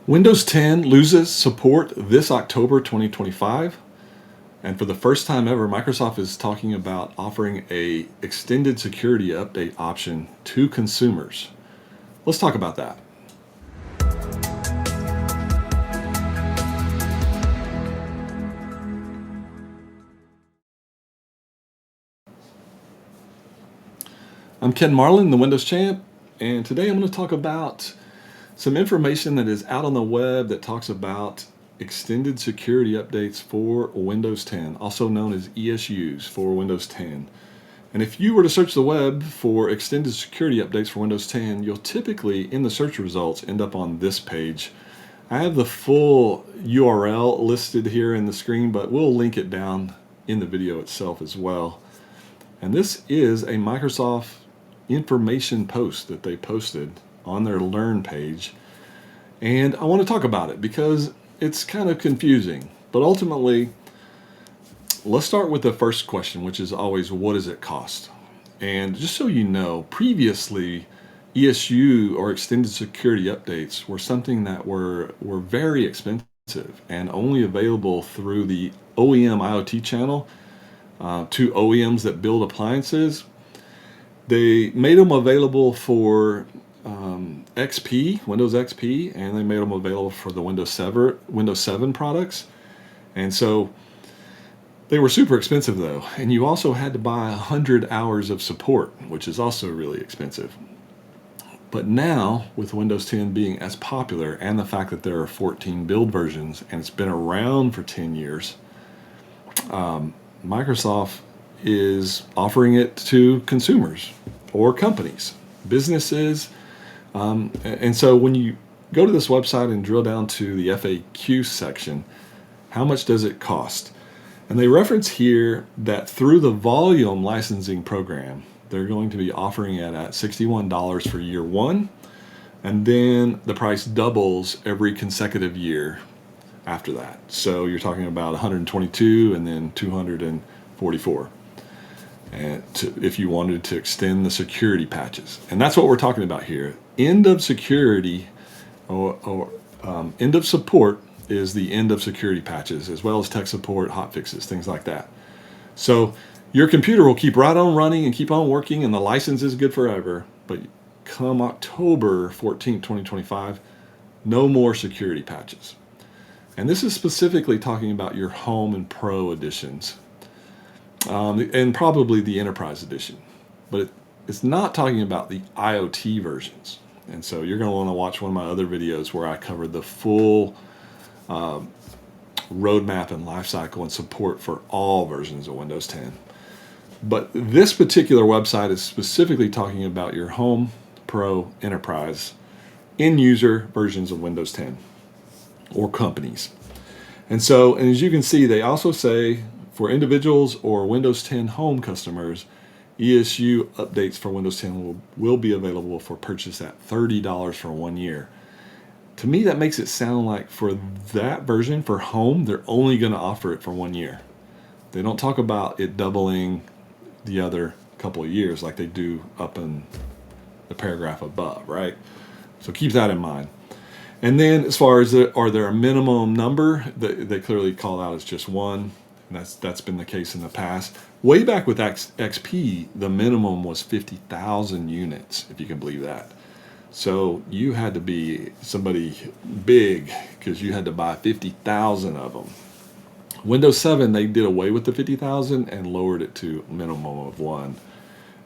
Windows 10 loses support this October 2025, and for the first time ever, Microsoft is talking about offering a extended security update option to consumers. Let's talk about that. I'm Ken Marlin, the Windows Champ, and today I'm going to talk about some information that is out on the web that talks about extended security updates for Windows 10, also known as ESUs for Windows 10. And if you were to search the web for extended security updates for Windows 10, you'll typically, in the search results, end up on this page. I have the full URL listed here in the screen, but we'll link it down in the video itself as well. And this is a Microsoft information post that they posted on their Learn page, and I want to talk about it because it's kind of confusing. But ultimately, let's start with the first question, which is always, what does it cost? And just so you know, previously ESU or extended security updates were something that were very expensive and only available through the OEM IoT channel to OEMs that build appliances. They made them available for XP, Windows XP, and they made them available for the Windows 7 products. And so they were super expensive though. And you also had to buy 100 hours of support, which is also really expensive. But now, with Windows 10 being as popular and the fact that there are 14 build versions and it's been around for 10 years, Microsoft is offering it to consumers or companies, businesses. And so when you go to this website and drill down to the FAQ section, how much does it cost? And they reference here that through the volume licensing program, they're going to be offering it at $61 for year one, and then the price doubles every consecutive year after that. So you're talking about 122 and then 244. And if you wanted to extend the security patches. And that's what we're talking about here. End of security or end of support is the end of security patches, as well as tech support, hot fixes, things like that. So your computer will keep right on running and keep on working, and the license is good forever. But come October 14, 2025, no more security patches. And this is specifically talking about your home and pro editions. And probably the Enterprise Edition, but it's not talking about the IoT versions. And so you're going to want to watch one of my other videos where I covered the full roadmap and lifecycle and support for all versions of Windows 10. But this particular website is specifically talking about your home, pro, enterprise, end user versions of Windows 10 or companies. And as you can see, they also say, for individuals or Windows 10 home customers, ESU updates for Windows 10 will be available for purchase at $30 for 1 year. To me, that makes it sound like for that version for home, they're only going to offer it for 1 year. They don't talk about it doubling the other couple of years like they do up in the paragraph above, right? So keep that in mind. And then as far as are there a minimum number, they clearly call out as just one. That's been the case in the past. Way back with XP, the minimum was 50,000 units, if you can believe that. So you had to be somebody big because you had to buy 50,000 of them. Windows 7, they did away with the 50,000 and lowered it to a minimum of one.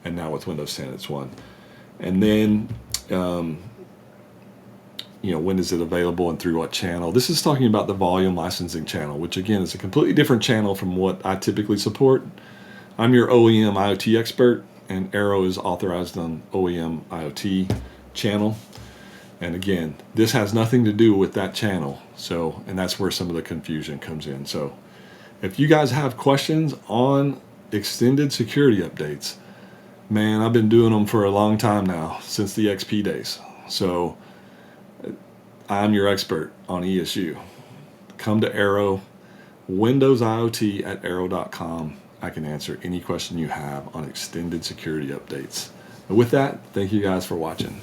And now with Windows 10, it's one. And then, when is it available and through what channel? This is talking about the volume licensing channel, which again is a completely different channel from what I typically support. I'm your OEM IoT expert, and Arrow is authorized on OEM IoT channel. And again, this has nothing to do with that channel. And that's where some of the confusion comes in. So if you guys have questions on extended security updates, man, I've been doing them for a long time now, since the XP days. So I'm your expert on ESU. Come to Arrow, Windows IoT at arrow.com. I can answer any question you have on extended security updates. With that, thank you guys for watching.